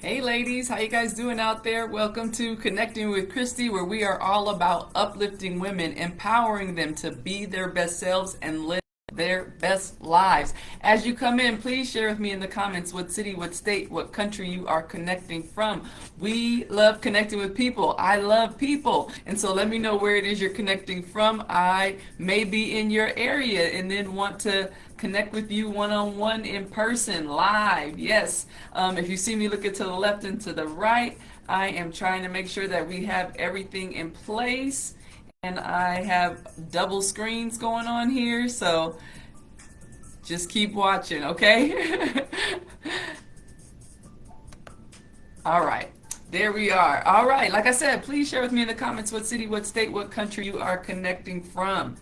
Hey ladies, how you guys doing out there? Welcome to Connecting with Kristie, where we are all about uplifting women, empowering them to be their best selves and live their best lives. As you come in, please share with me in the comments what city, what state, what country you are connecting from. We love connecting with people. I love people. And so let me know where it is you're connecting from. I may be in your area and then want to connect with you one-on-one in person, live. Yes. If you see me looking to the left and to the right, I am trying to make sure that we have everything in place. And I have double screens going on here, so just keep watching, okay? All right. There we are. All right. Like I said, please share with me in the comments what city, what state, what country you are connecting from.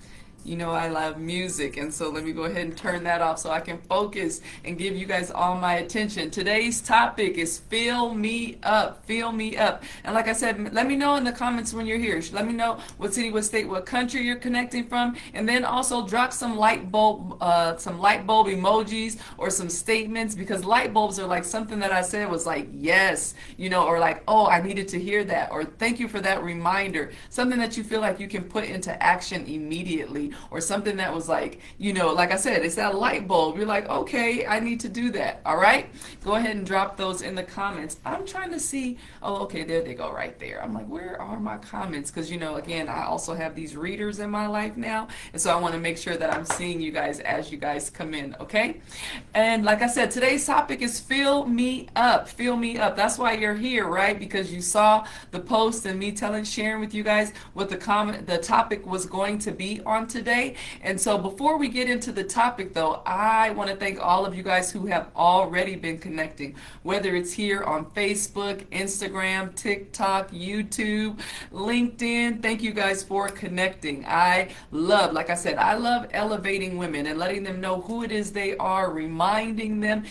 You know I love music, and so let me go ahead and turn that off so I can focus and give you guys all my attention. Today's topic is fill me up, fill me up. And like I said, let me know in the comments when you're here. Let me know what city, what state, what country you're connecting from, and then also drop some light bulb emojis or some statements, because light bulbs are like something that I said was like yes, or like, oh, I needed to hear that, or thank you for that reminder. Something that you feel like you can put into action immediately, or something that was like, like I said, it's that light bulb. You're like, okay, I need to do that. All right, go ahead and drop those in the comments. I'm trying to see. Oh, okay, there they go, right there. I'm like, where are my comments? Because again, I also have these readers in my life now, and so I want to make sure that I'm seeing you guys as you guys come in. Okay, and like I said, today's topic is fill me up, fill me up. That's why you're here, right? Because you saw the post and me sharing with you guys what the topic was going to be on today. And so before we get into the topic though, I want to thank all of you guys who have already been connecting, whether it's here on Facebook, Instagram, TikTok, YouTube, LinkedIn. Thank you guys for connecting. Like I said, I love elevating women and letting them know who it is they are, reminding them,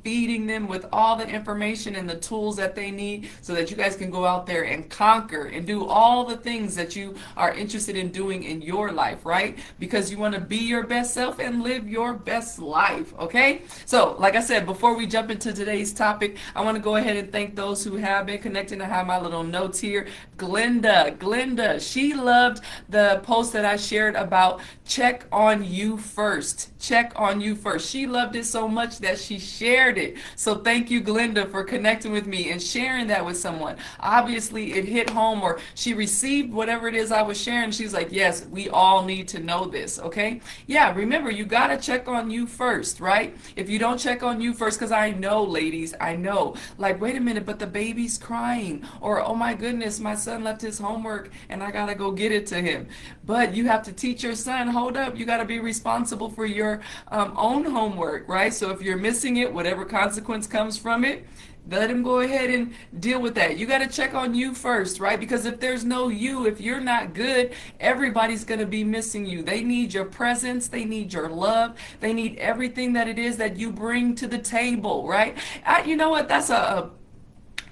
feeding them with all the information and the tools that they need so that you guys can go out there and conquer and do all the things that you are interested in doing in your life, right? Because you want to be your best self and live your best life, okay? So, like I said, before we jump into today's topic, I want to go ahead and thank those who have been connecting. I have my little notes here. Glenda, she loved the post that I shared about check on you first. Check on you first. She loved it so much that she shared it. So thank you, Glenda, for connecting with me and sharing that with someone. Obviously, it hit home, or she received whatever it is I was sharing. She's like, yes, we all need to know this, okay? Yeah, remember, you got to check on you first, right? If you don't check on you first, because I know, ladies, I know, like, wait a minute, but the baby's crying, or oh my goodness, my son left his homework and I got to go get it to him. But you have to teach your son, hold up, you got to be responsible for your own homework, right? So if you're missing it, whatever consequence comes from it, let him go ahead and deal with that. You got to check on you first, right? Because if there's no you, if you're not good, everybody's going to be missing you. They need your presence. They need your love. They need everything that it is that you bring to the table, right? You know what? That's a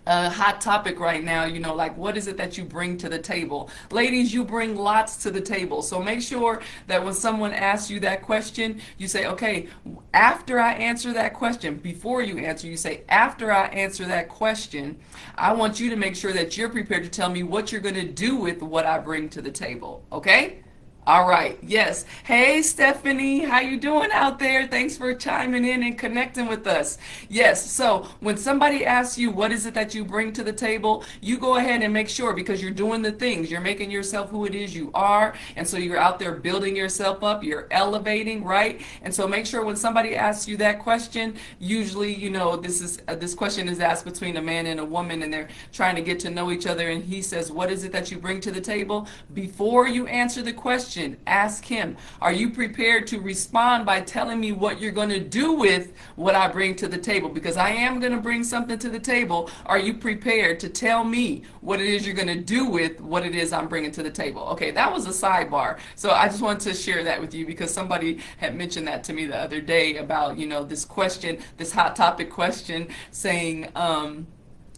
hot topic right now, like what is it that you bring to the table? Ladies, you bring lots to the table. So make sure that when someone asks you that question, you say, okay, after I answer that question, before you answer, you say, after I answer that question, I want you to make sure that you're prepared to tell me what you're going to do with what I bring to the table. Okay? All right. Yes. Hey, Stephanie, how you doing out there? Thanks for chiming in and connecting with us. Yes. So when somebody asks you what is it that you bring to the table, you go ahead and make sure, because you're doing the things. You're making yourself who it is you are. And so you're out there building yourself up. You're elevating, right? And so make sure when somebody asks you that question, usually, this question is asked between a man and a woman, and they're trying to get to know each other. And he says, what is it that you bring to the table? Before you answer the question, ask him, are you prepared to respond by telling me what you're going to do with what I bring to the table? Because I am going to bring something to the table. Are you prepared to tell me what it is you're going to do with what it is I'm bringing to the table? Okay, that was a sidebar. So I just wanted to share that with you because somebody had mentioned that to me the other day about, this question, this hot topic question, saying,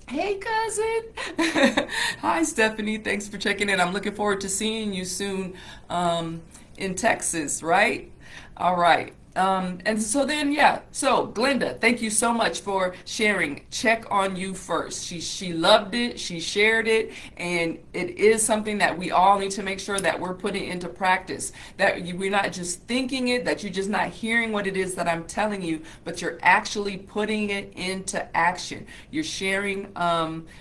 hey, cousin. Hi, Stephanie. Thanks for checking in. I'm looking forward to seeing you soon in Texas, right? All right. And so then, yeah. So Glenda, thank you so much for sharing. Check on you first. She loved it. She shared it, and it is something that we all need to make sure that we're putting into practice. That we're not just thinking it, that you're just not hearing what it is that I'm telling you, but you're actually putting it into action. You're sharing,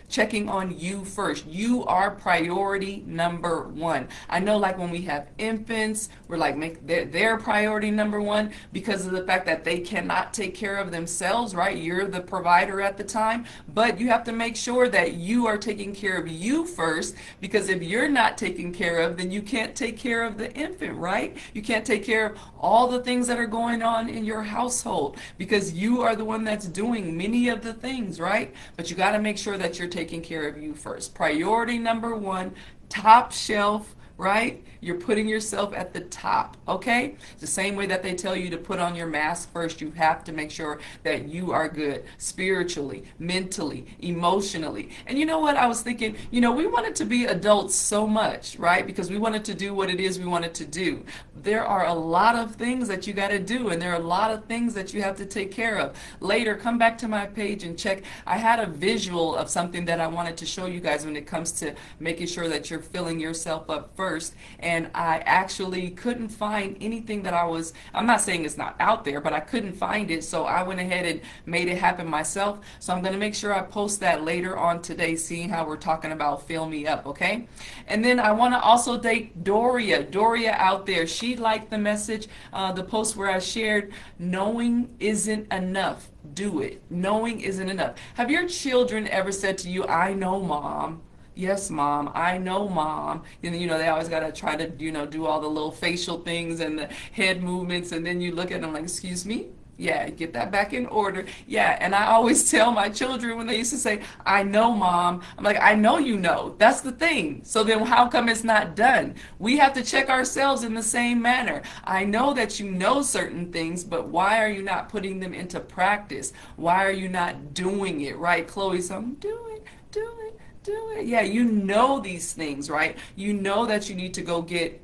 checking on you first. You are priority number one. I know, like when we have infants, we're like make their priority number one, because of the fact that they cannot take care of themselves, right? You're the provider at the time, but you have to make sure that you are taking care of you first, because if you're not taken care of, then you can't take care of the infant, right? You can't take care of all the things that are going on in your household, because you are the one that's doing many of the things, right? But you got to make sure that you're taking care of you first. Priority number one, top shelf, right? You're putting yourself at the top, okay? The same way that they tell you to put on your mask first, you have to make sure that you are good spiritually, mentally, emotionally. And you know what? I was thinking, we wanted to be adults so much, right? Because we wanted to do what it is we wanted to do. There are a lot of things that you got to do, and there are a lot of things that you have to take care of. Later, come back to my page and check. I had a visual of something that I wanted to show you guys when it comes to making sure that you're filling yourself up first. And I actually couldn't find anything that I'm not saying it's not out there, but I couldn't find it. So I went ahead and made it happen myself. So I'm going to make sure I post that later on today, seeing how we're talking about fill me up, okay? And then I want to also thank Doria. Doria out there, she liked the message, the post where I shared, knowing isn't enough. Do it. Knowing isn't enough. Have your children ever said to you, I know, Mom? Yes, Mom. I know, Mom. And they always got to try to, do all the little facial things and the head movements. And then you look at them like, excuse me? Yeah, get that back in order. Yeah, and I always tell my children when they used to say, I know, Mom. I'm like, I know you know. That's the thing. So then how come it's not done? We have to check ourselves in the same manner. I know that you know certain things, but why are you not putting them into practice? Why are you not doing it, right? Chloe, so do it, do it. Do it. Yeah, you know these things, right? You know that you need to go get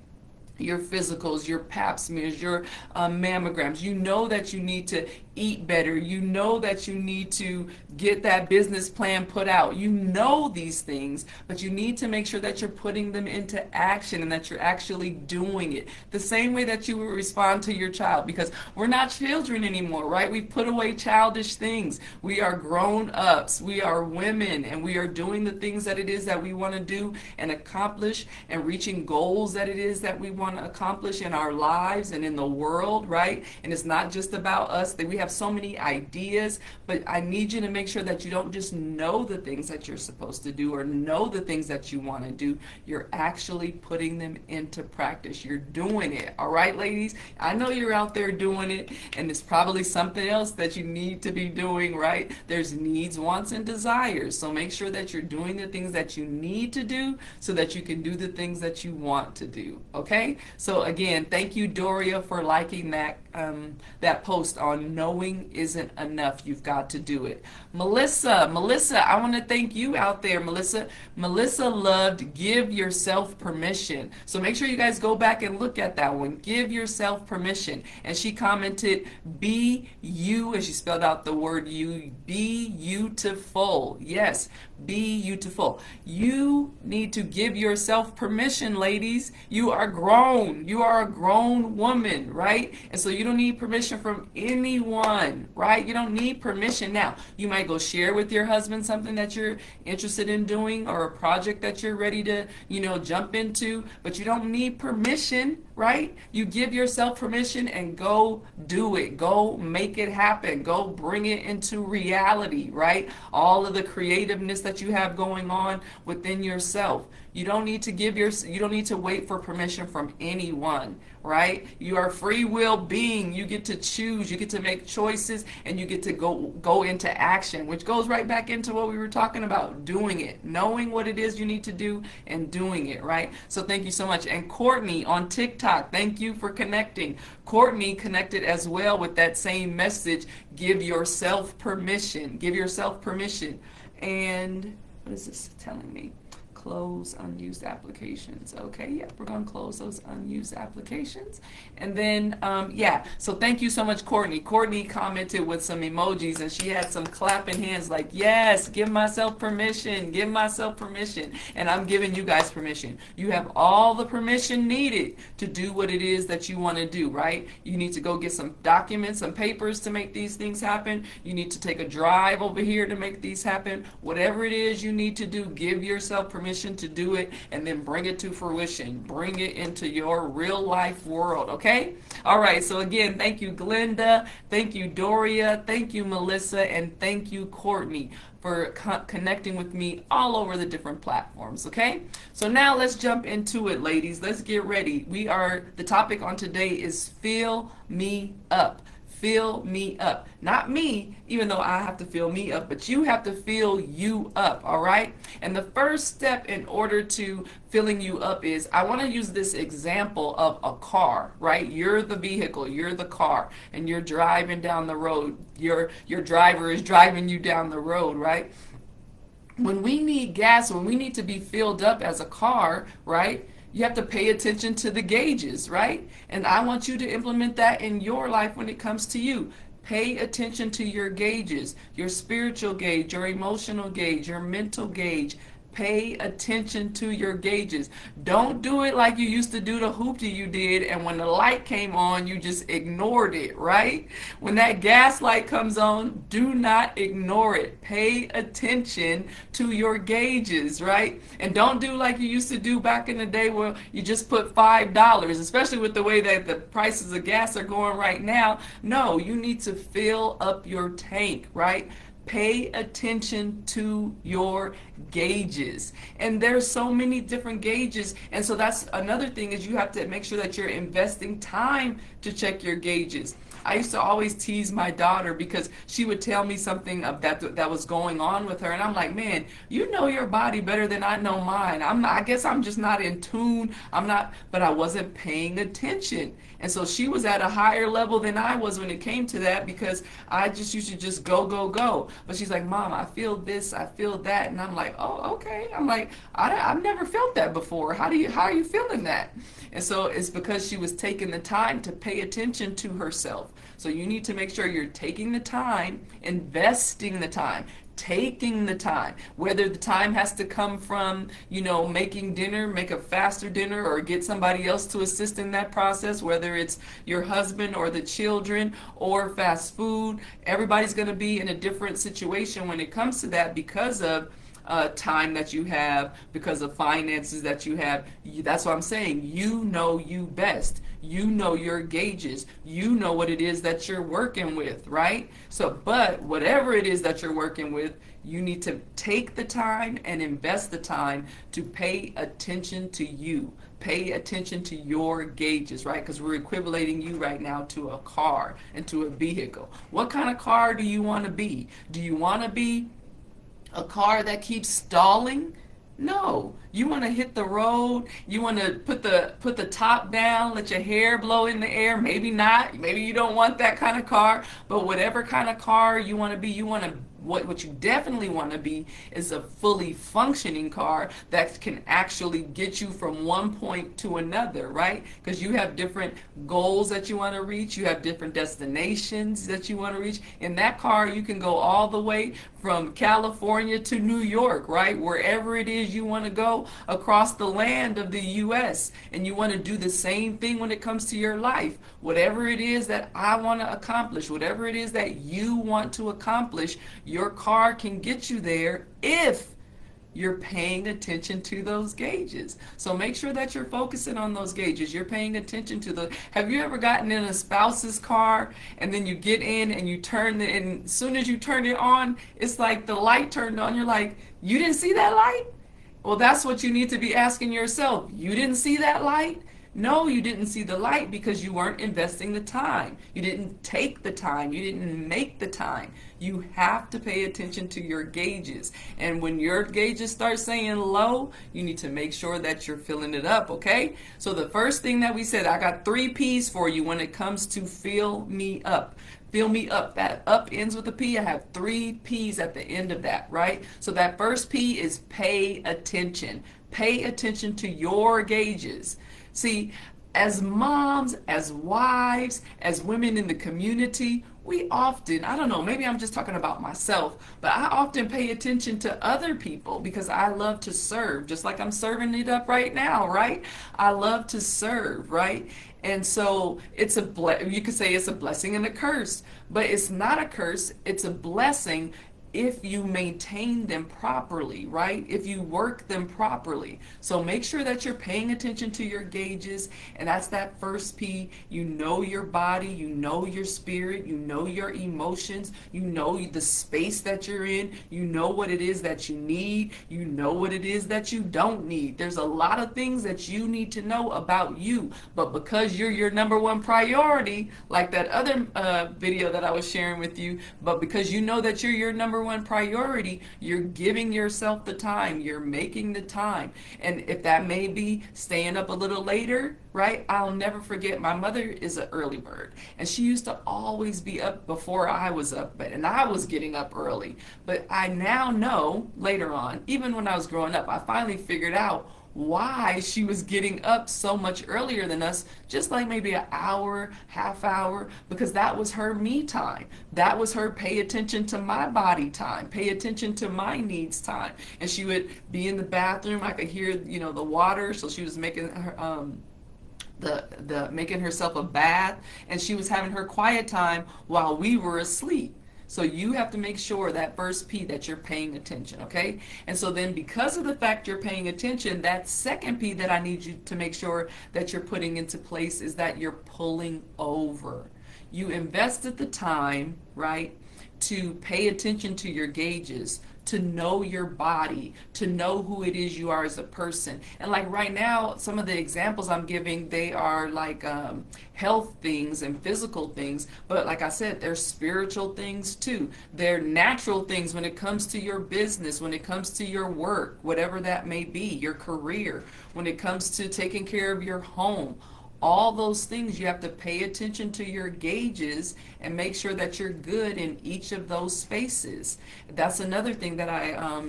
your physicals, your pap smears, your mammograms. You know that you need to eat better. You know that you need to get that business plan put out. You know these things, but you need to make sure that you're putting them into action and that you're actually doing it. The same way that you would respond to your child, because we're not children anymore, right? We've put away childish things. We are grown ups. We are women, and we are doing the things that it is that we want to do and accomplish, and reaching goals that it is that we want to accomplish in our lives and in the world, right? And it's not just about us, that we have so many ideas, but I need you to make sure that you don't just know the things that you're supposed to do or know the things that you want to do. You're actually putting them into practice. You're doing it. All right, ladies? I know you're out there doing it, and it's probably something else that you need to be doing, right? There's needs, wants, and desires. So make sure that you're doing the things that you need to do so that you can do the things that you want to do. Okay? So again, thank you, Doria, for liking that post on knowing isn't enough. You've got to do it. Melissa, I want to thank you out there, Melissa. Melissa loved give yourself permission. So make sure you guys go back and look at that one. Give yourself permission. And she commented, be you, and she spelled out the word you, be beautiful. Yes, be beautiful. You need to give yourself permission, ladies. You are grown. You are a grown woman, right? And so you don't need permission from anyone, right? You don't need permission. Now, you might go share with your husband something that you're interested in doing or a project that you're ready to, jump into, but you don't need permission, right? You give yourself permission and go do it. Go make it happen. Go bring it into reality, right? All of the creativeness that you have going on within yourself. You don't need to wait for permission from anyone, right? You are a free will being. You get to choose, you get to make choices, and you get to go into action, which goes right back into what we were talking about, doing it, knowing what it is you need to do and doing it, right? So thank you so much. And Courtney on TikTok, thank you for connecting. Courtney connected as well with that same message, give yourself permission. Give yourself permission. And what is this telling me? close unused applications. Okay, yep, we're going to close those unused applications. And then, yeah, so thank you so much, Courtney. Courtney commented with some emojis, and she had some clapping hands like, yes, give myself permission, give myself permission. And I'm giving you guys permission. You have all the permission needed to do what it is that you want to do, right? You need to go get some documents, some papers to make these things happen. You need to take a drive over here to make these happen. Whatever it is you need to do, give yourself permission to do it, and then bring it to fruition. Bring it into your real life world, okay? All right, so again, thank you, Glenda. Thank you, Doria. Thank you, Melissa. And thank you, Courtney, for connecting with me all over the different platforms, okay? So now let's jump into it, ladies. Let's get ready. The topic on today is fill me up. Fill me up. Not me, even though I have to fill me up, but you have to fill you up, all right? And the first step in order to filling you up is, I want to use this example of a car, right? You're the vehicle, you're the car, and you're driving down the road. Your driver is driving you down the road, right? When we need gas, when we need to be filled up as a car, right? You have to pay attention to the gauges, right? And I want you to implement that in your life when it comes to you. Pay attention to your gauges, your spiritual gauge, your emotional gauge, your mental gauge. Pay attention to your gauges. Don't do it like you used to do the hoopty you did, and when the light came on, you just ignored it, right? When that gas light comes on, do not ignore it. Pay attention to your gauges, right? And don't do like you used to do back in the day where you just put $5, especially with the way that the prices of gas are going right now. No, you need to fill up your tank, right? Pay attention to your gauges. And there's so many different gauges. And so that's another thing, is you have to make sure that you're investing time to check your gauges. I used to always tease my daughter because she would tell me something that was going on with her, and I'm like, man, you know your body better than I know mine. I guess I'm just not in tune. But I wasn't paying attention. And so she was at a higher level than I was when it came to that, because I just used to just go, go, go. But she's like, Mom, I feel this, I feel that. And I'm like, oh, okay. I'm like, I've never felt that before. How are you feeling that? And so it's because she was taking the time to pay attention to herself. So you need to make sure you're taking the time, investing the time, taking the time, whether the time has to come from, making dinner, make a faster dinner, or get somebody else to assist in that process, whether it's your husband or the children or fast food. Everybody's going to be in a different situation when it comes to that, because of time that you have, because of finances that you have. That's what I'm saying. You know you best. You know your gauges. You know what it is that you're working with, right? So, but whatever it is that you're working with, you need to take the time and invest the time to pay attention to you. Pay attention to your gauges, right? Because we're equating you right now to a car and to a vehicle. What kind of car do you want to be? Do you want to be a car that keeps stalling? No, you want to hit the road. You want to put the top down, let your hair blow in the air. Maybe not. Maybe you don't want that kind of car. But whatever kind of car you want to be, what you definitely want to be is a fully functioning car that can actually get you from one point to another, right? Because you have different goals that you want to reach. You have different destinations that you want to reach. In that car, you can go all the way from California to New York, right? Wherever it is you want to go across the land of the U.S. And you want to do the same thing when it comes to your life. Whatever it is that I want to accomplish, whatever it is that you want to accomplish, your car can get you there if you're paying attention to those gauges. So make sure that you're focusing on those gauges. You're paying attention to those. Have you ever gotten in a spouse's car and then you get in and you turn it, and as soon as you turn it on, it's like the light turned on. You're like, you didn't see that light? Well, that's what you need to be asking yourself. You didn't see that light? No, you didn't see the light because you weren't investing the time. You didn't take the time. You didn't make the time. You have to pay attention to your gauges. And when your gauges start saying low, you need to make sure that you're filling it up, okay? So the first thing that we said, I got 3 P's for you when it comes to fill me up. Fill me up. That up ends with a P. I have 3 P's at the end of that, right? So that first P is pay attention. Pay attention to your gauges. See, as moms, as wives, as women in the community, we often, I don't know, maybe I'm just talking about myself, but I often pay attention to other people because I love to serve, just like I'm serving it up right now, right? I love to serve, right? And so you could say it's a blessing and a curse, but it's not a curse, it's a blessing if you maintain them properly, right? If you work them properly. So make sure that you're paying attention to your gauges, and that's that first P. You know your body, you know your spirit, you know your emotions, you know the space that you're in, you know what it is that you need, you know what it is that you don't need. There's a lot of things that you need to know about you, but because you're your number one priority, like that other video that I was sharing with you, but because you know that you're your number one priority, you're giving yourself the time, you're making the time. And if that may be staying up a little later, right? I'll never forget, my mother is an early bird, and she used to always be up before I was up, and I was getting up early. But I now know later on, even when I was growing up, I finally figured out why she was getting up so much earlier than us, just like maybe an hour, half hour, because that was her me time. That was her pay attention to my body time, pay attention to my needs time. And she would be in the bathroom, I could hear, the water, so she was making her, making herself a bath, and she was having her quiet time while we were asleep. So you have to make sure that first P that you're paying attention, okay? And so then because of the fact you're paying attention, that second P that I need you to make sure that you're putting into place is that you're pulling over. You invested the time, right, to pay attention to your gauges, to know your body, to know who it is you are as a person. And like right now, some of the examples I'm giving, they are like health things and physical things, but like I said, they're spiritual things too. They're natural things when it comes to your business, when it comes to your work, whatever that may be, your career, when it comes to taking care of your home. All those things, you have to pay attention to your gauges and make sure that you're good in each of those spaces. That's another thing that I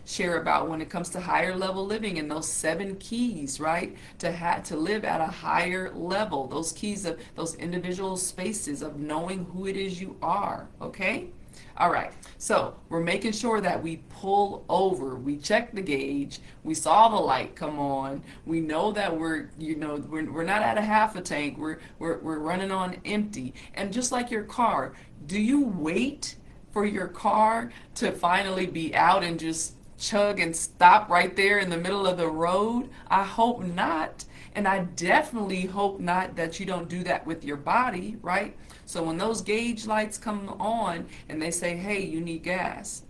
share about when it comes to higher level living, and those 7 keys, right? To live at a higher level. Those keys of those individual spaces of knowing who it is you are, okay? All right, so we're making sure that we pull over, we check the gauge, we saw the light come on, we know that we're not at a half a tank, we're running on empty. And just like your car, do you wait for your car to finally be out and just chug and stop right there in the middle of the road? I hope not. And I definitely hope not that you don't do that with your body, right? So when those gauge lights come on and they say, hey, you need gas.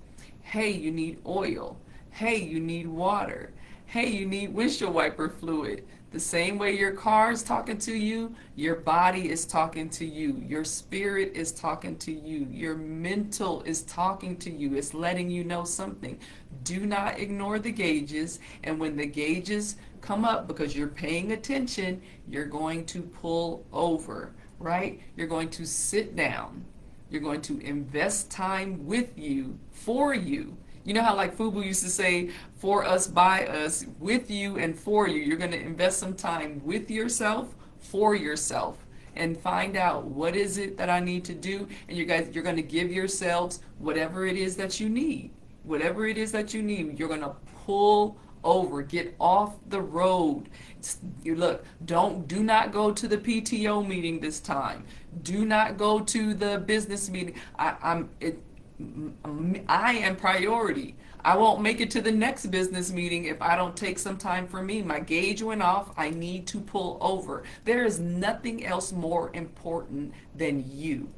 Hey, you need oil. Hey, you need water. Hey, you need windshield wiper fluid. The same way your car is talking to you, your body is talking to you. Your spirit is talking to you. Your mental is talking to you. It's letting you know something. Do not ignore the gauges. And when the gauges come up, because you're paying attention, you're going to pull over, right? You're going to sit down. You're going to invest time with you, for you. You know how like Fubu used to say, for us, by us, with you and for you. You're going to invest some time with yourself, for yourself, and find out what is it that I need to do. And you're going to give yourselves whatever it is that you need. Whatever it is that you need, you're going to pull over, get off the road. Do not go to the PTO meeting this time. Do not go to the business meeting. I am priority. I won't make it to the next business meeting if I don't take some time for me. My gauge went off. I need to pull over. There is nothing else more important than you.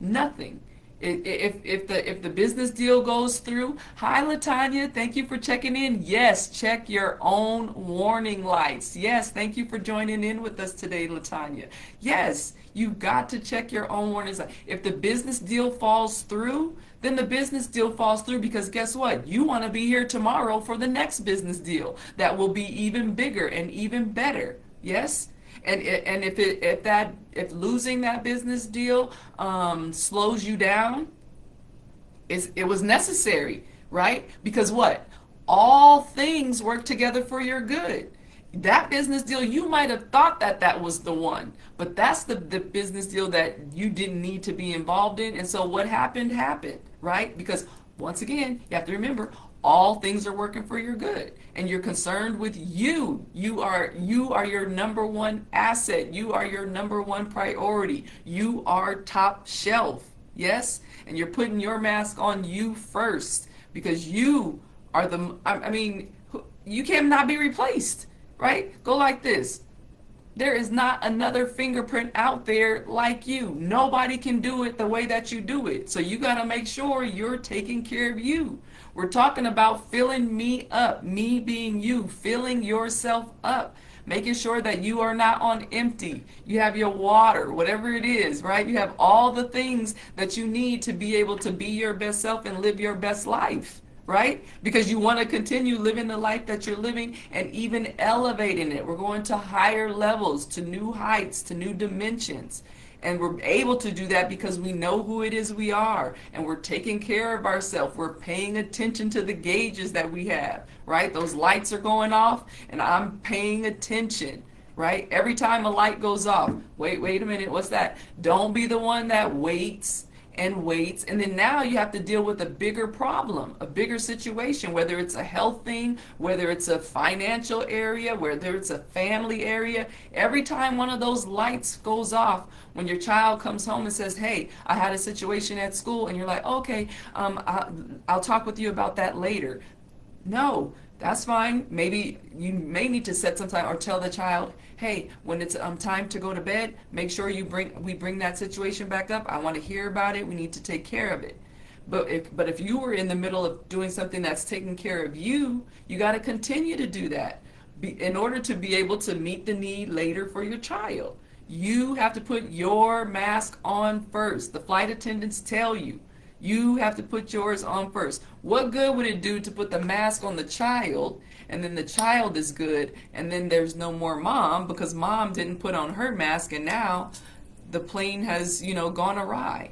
Nothing. If the business deal goes through, hi Latanya, thank you for checking in. Yes, check your own warning lights. Yes, thank you for joining in with us today, Latanya. Yes, you've got to check your own warning lights. If the business deal falls through, then the business deal falls through, because guess what? You want to be here tomorrow for the next business deal that will be even bigger and even better. Yes? And if losing that business deal slows you down, it was necessary, right? Because what? All things work together for your good. That business deal, you might have thought that that was the one, but that's the business deal that you didn't need to be involved in. And so what happened, right? Because once again, you have to remember, all things are working for your good, and you're concerned with you. You are your number one asset. You are your number one priority. You are top shelf. Yes? And you're putting your mask on you first, because you are I mean, you cannot be replaced, right? Go like this. There is not another fingerprint out there like you. Nobody can do it the way that you do it. So you got to make sure you're taking care of you. We're talking about filling me up, me being you, filling yourself up, making sure that you are not on empty. You have your water, whatever it is, right? You have all the things that you need to be able to be your best self and live your best life. Right? Because you want to continue living the life that you're living and even elevating it. We're going to higher levels, to new heights, to new dimensions. And we're able to do that because we know who it is we are. And we're taking care of ourselves. We're paying attention to the gauges that we have. Right? Those lights are going off and I'm paying attention. Right? Every time a light goes off, wait a minute, what's that? Don't be the one that waits and then now you have to deal with a bigger problem, a bigger situation, whether it's a health thing, whether it's a financial area, whether it's a family area. Every time one of those lights goes off, when your child comes home and says, hey, I had a situation at school, and you're like, okay, I'll talk with you about that later. No, that's fine. Maybe you may need to set some time or tell the child, hey, when it's time to go to bed, make sure we bring that situation back up. I want to hear about it. We need to take care of it. But if you were in the middle of doing something that's taking care of you, you got to continue to do that in order to be able to meet the need later for your child. You have to put your mask on first. The flight attendants tell you. You have to put yours on first. What good would it do to put the mask on the child, and then the child is good, and then there's no more mom because mom didn't put on her mask, and now the plane has, gone awry.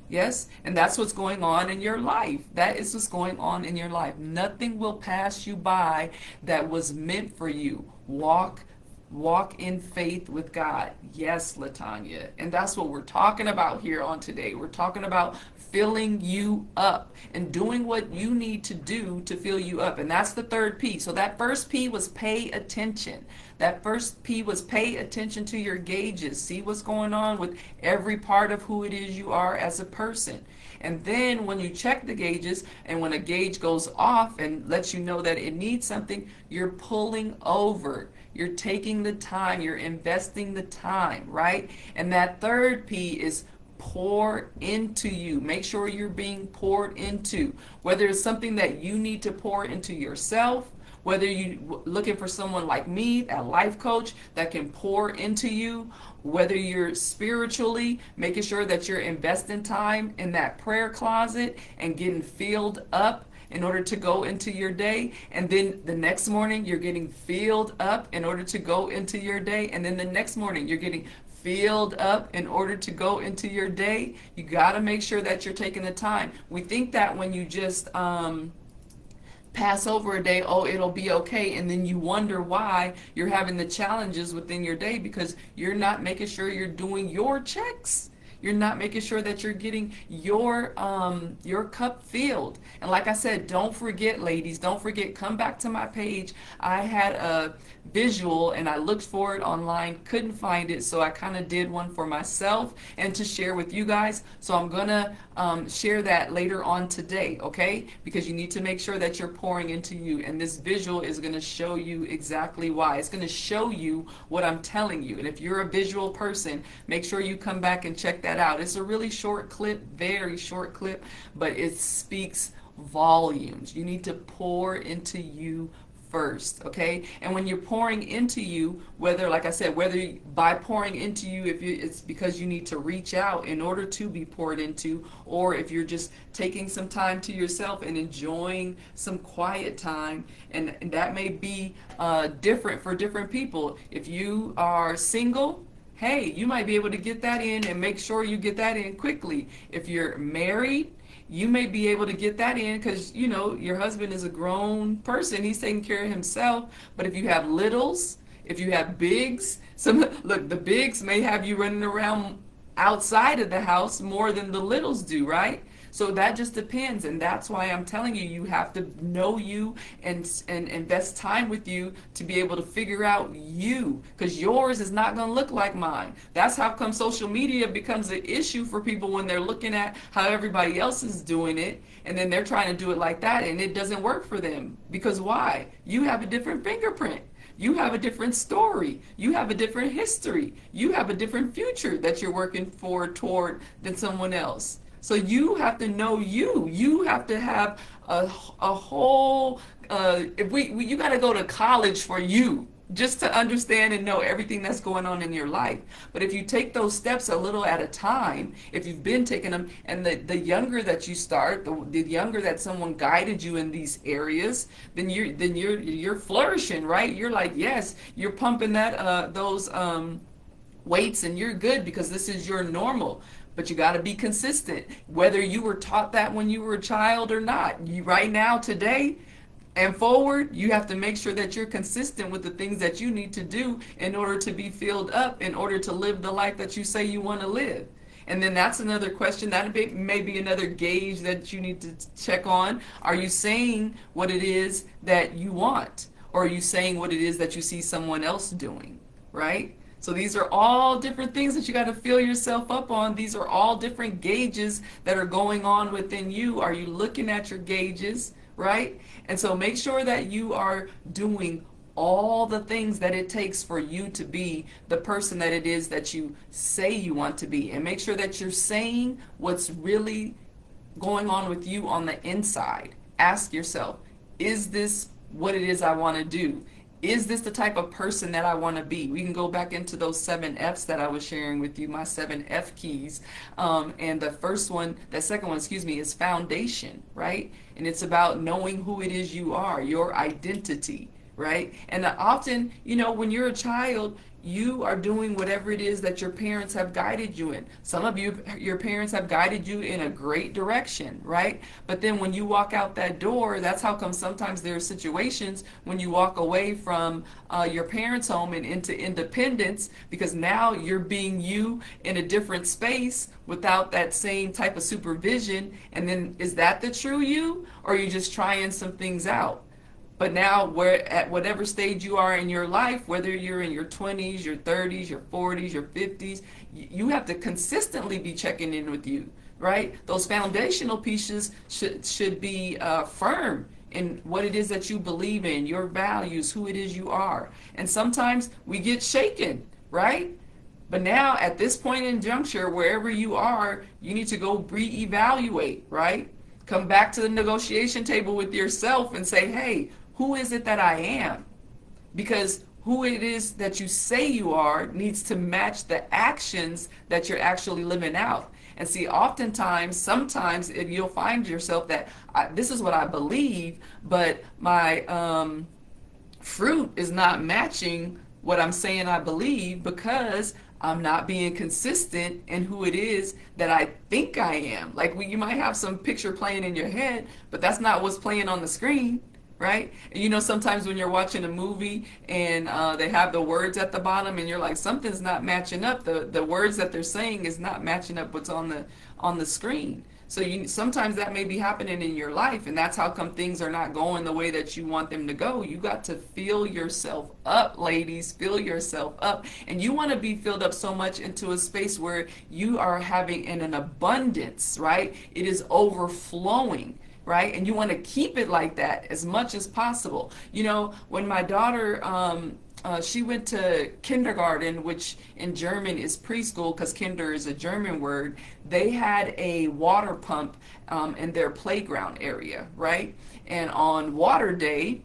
Yes? And that's what's going on in your life. That is what's going on in your life. Nothing will pass you by that was meant for you. Walk in faith with God. Yes, Latanya. And that's what we're talking about here on today. We're talking about filling you up and doing what you need to do to fill you up. And that's the third P. So that first P was pay attention. That first P was pay attention to your gauges. See what's going on with every part of who it is you are as a person. And then when you check the gauges, and when a gauge goes off and lets you know that it needs something, you're pulling over. You're taking the time. You're investing the time, right? And that third P is pour into you. Make sure you're being poured into. Whether it's something that you need to pour into yourself, whether you're looking for someone like me, a life coach that can pour into you, whether you're spiritually making sure that you're investing time in that prayer closet and getting filled up in order to go into your day, and then the next morning you're getting filled up in order to go into your day, and then the next morning you're getting filled up in order to go into your day. You got to make sure that you're taking the time. We think that when you just pass over a day, oh, it'll be okay, and then you wonder why you're having the challenges within your day because you're not making sure you're doing your checks. You're not making sure that you're getting your cup filled. And like I said, don't forget, ladies, don't forget, come back to my page. I had a visual and I looked for it online, couldn't find it, so I kind of did one for myself and to share with you guys. So I'm gonna share that later on today, okay? Because you need to make sure that you're pouring into you, and this visual is gonna show you exactly why. It's gonna show you what I'm telling you. And if you're a visual person, make sure you come back and check that out. It's a really short clip, very short clip, but it speaks volumes. You need to pour into you first, okay? And when you're pouring into you, whether, like I said, by pouring into you, if it's because you need to reach out in order to be poured into, or if you're just taking some time to yourself and enjoying some quiet time, and that may be different for different people. If you are single, hey, you might be able to get that in and make sure you get that in quickly. If you're married, you may be able to get that in because, you know, your husband is a grown person. He's taking care of himself. But if you have littles, if you have bigs, look, the bigs may have you running around outside of the house more than the littles do, right? So that just depends, and that's why I'm telling you, you have to know you and invest time with you to be able to figure out you, because yours is not going to look like mine. That's how come social media becomes an issue for people when they're looking at how everybody else is doing it, and then they're trying to do it like that, and it doesn't work for them. Because why? You have a different fingerprint. You have a different story. You have a different history. You have a different future that you're working toward than someone else. So you have to know you. You have to have a whole. You got to go to college for you just to understand and know everything that's going on in your life. But if you take those steps a little at a time, if you've been taking them, and the younger that you start, the younger that someone guided you in these areas, then you're flourishing, right? You're like, yes, you're pumping those weights, and you're good because this is your normal. But you got to be consistent, whether you were taught that when you were a child or not. Right now, today, and forward, you have to make sure that you're consistent with the things that you need to do in order to be filled up, in order to live the life that you say you want to live. And then that's another question. That may be another gauge that you need to check on. Are you saying what it is that you want? Or are you saying what it is that you see someone else doing, right? So these are all different things that you got to fill yourself up on. These are all different gauges that are going on within you. Are you looking at your gauges, right? And so make sure that you are doing all the things that it takes for you to be the person that it is that you say you want to be. And make sure that you're saying what's really going on with you on the inside. Ask yourself, is this what it is I want to do? Is this the type of person that I want to be? We can go back into those 7 F's that I was sharing with you, my 7 F keys. And the second one, is foundation, right? And it's about knowing who it is you are, your identity, right? And often, when you're a child, you are doing whatever it is that your parents have guided you in. Some of your parents have guided you in a great direction, right? But then when you walk out that door, that's how come sometimes there are situations when you walk away from your parents' home and into independence, because now you're being you in a different space without that same type of supervision. And then is that the true you, or are you just trying some things out? But now, at whatever stage you are in your life, whether you're in your 20s, your 30s, your 40s, your 50s, you have to consistently be checking in with you, right? Those foundational pieces should be firm in what it is that you believe in, your values, who it is you are. And sometimes we get shaken, right? But now, at this point in juncture, wherever you are, you need to go reevaluate, right? Come back to the negotiation table with yourself and say, hey, who is it that I am? Because who it is that you say you are needs to match the actions that you're actually living out. And see, sometimes you'll find yourself that this is what I believe, but my fruit is not matching what I'm saying I believe, because I'm not being consistent in who it is that I think I am. Like, you might have some picture playing in your head, but that's not what's playing on the screen, right? And sometimes when you're watching a movie and they have the words at the bottom and you're like, something's not matching up. The words that they're saying is not matching up what's on the screen. So sometimes that may be happening in your life, and that's how come things are not going the way that you want them to go. You got to fill yourself up, ladies. Fill yourself up. And you want to be filled up so much into a space where you are having an abundance, right? It is overflowing, right? And you want to keep it like that as much as possible. When my daughter she went to kindergarten, which in German is preschool, because kinder is a German word. They had a water pump in their playground area, right? And on water day,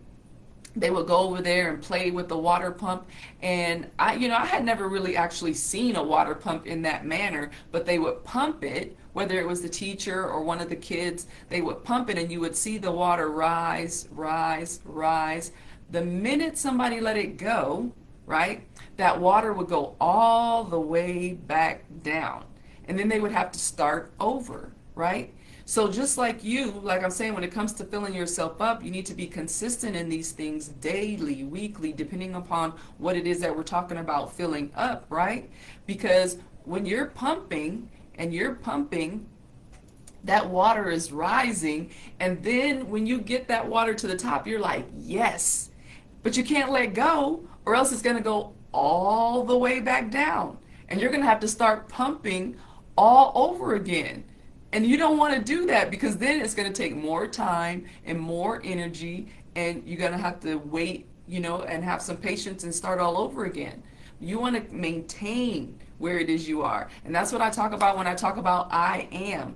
They would go over there and play with the water pump. And I had never really actually seen a water pump in that manner, but they would pump it, whether it was the teacher or one of the kids, they would pump it and you would see the water rise, rise, rise. The minute somebody let it go, right, that water would go all the way back down. And then they would have to start over, right? So just like like I'm saying, when it comes to filling yourself up, you need to be consistent in these things daily, weekly, depending upon what it is that we're talking about filling up, right? Because when you're pumping and you're pumping, that water is rising. And then when you get that water to the top, you're like, yes, but you can't let go or else it's going to go all the way back down. And you're going to have to start pumping all over again. And you don't want to do that because then it's going to take more time and more energy, and you're going to have to wait, and have some patience and start all over again. You want to maintain where it is you are. And that's what I talk about when I talk about I am.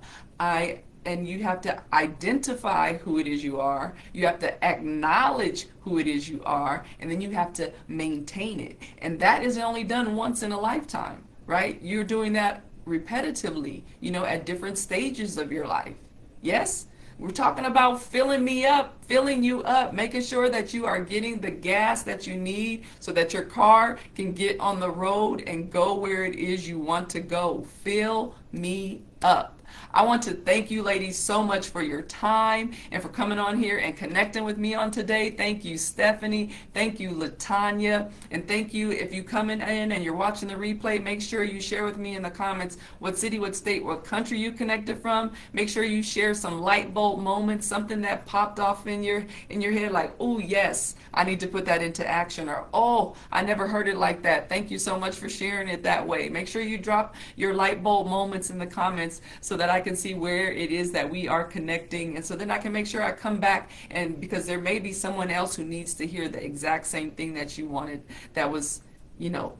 And you have to identify who it is you are. You have to acknowledge who it is you are, and then you have to maintain it. And that is only done once in a lifetime, right? You're doing that repetitively, at different stages of your life. Yes? We're talking about filling you up, making sure that you are getting the gas that you need so that your car can get on the road and go where it is you want to go. Fill me up. I want to thank you ladies so much for your time and for coming on here and connecting with me on today. Thank you, Stephanie. Thank you, Latanya. And thank you, if you coming in and you're watching the replay, make sure you share with me in the comments what city, what state, what country you connected from. Make sure you share some light bulb moments, something that popped off in your head like, oh yes, I need to put that into action, or oh, I never heard it like that. Thank you so much for sharing it that way. Make sure you drop your light bulb moments in the comments so that I can see where it is that we are connecting, and so then I can make sure I come back, and because there may be someone else who needs to hear the exact same thing that you wanted, that was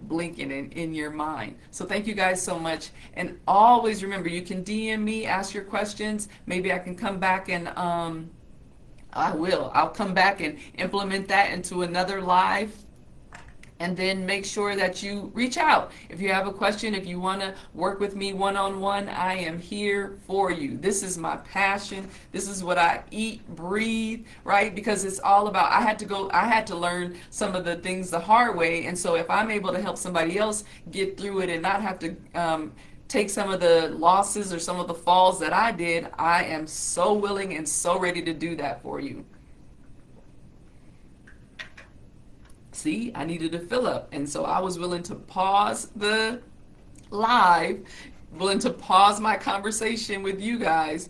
blinking in your mind. So thank you guys so much, and always remember, you can DM me, ask your questions. Maybe I can come back and I'll come back and implement that into another live. And then make sure that you reach out. If you have a question, if you want to work with me one-on-one, I am here for you. This is my passion. This is what I eat, breathe, right? Because it's all about, I had to learn some of the things the hard way. And so if I'm able to help somebody else get through it and not have to take some of the losses or some of the falls that I did, I am so willing and so ready to do that for you. See, I needed to fill up, and so I was willing to pause the live, willing to pause my conversation with you guys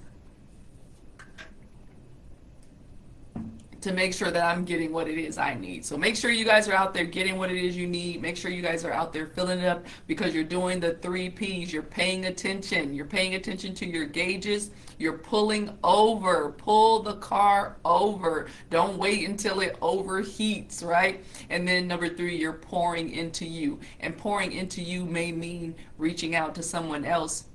to make sure that I'm getting what it is I need. So make sure you guys are out there getting what it is you need. Make sure you guys are out there filling it up, because you're doing the 3 P's. You're paying attention. You're paying attention to your gauges. You're pulling over. Pull the car over. Don't wait until it overheats, right? And then number 3, you're pouring into you. And pouring into you may mean reaching out to someone else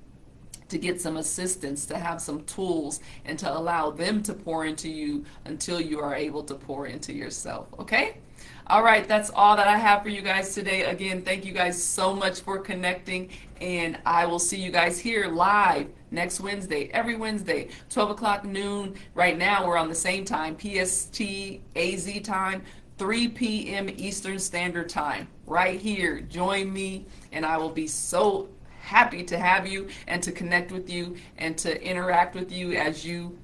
to get some assistance, to have some tools, and to allow them to pour into you until you are able to pour into yourself. Okay? All right, that's all that I have for you guys today. Again, thank you guys so much for connecting, and I will see you guys here live next Wednesday, every Wednesday, 12 o'clock noon. Right now, we're on the same time, PST, AZ time, 3 p.m. Eastern Standard Time, right here. Join me, and I will be so happy to have you and to connect with you and to interact with you as you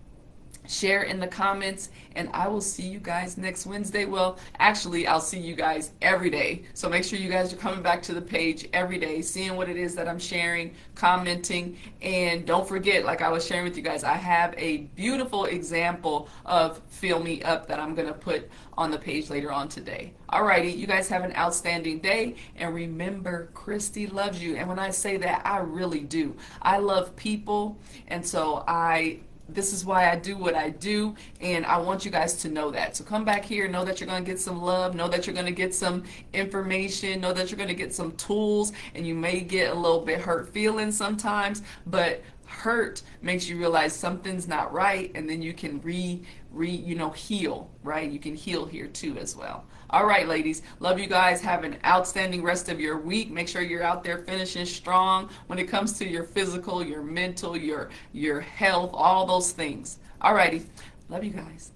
share in the comments. And I will see you guys next Wednesday. Well, actually, I'll see you guys every day. So make sure you guys are coming back to the page every day, seeing what it is that I'm sharing, commenting. And don't forget, like I was sharing with you guys, I have a beautiful example of Fill Me Up that I'm going to put on the page later on today. Alrighty, you guys have an outstanding day, and remember, Kristie loves you. And when I say that, I really do. I love people, and so this is why I do what I do, and I want you guys to know that. So come back here, know that you're going to get some love, know that you're going to get some information, know that you're going to get some tools, and you may get a little bit hurt feelings sometimes, but hurt makes you realize something's not right, and then you can heal, right? You can heal here too as well. All right, ladies, love you guys. Have an outstanding rest of your week. Make sure you're out there finishing strong when it comes to your physical, your mental, your health, all those things. All righty, love you guys.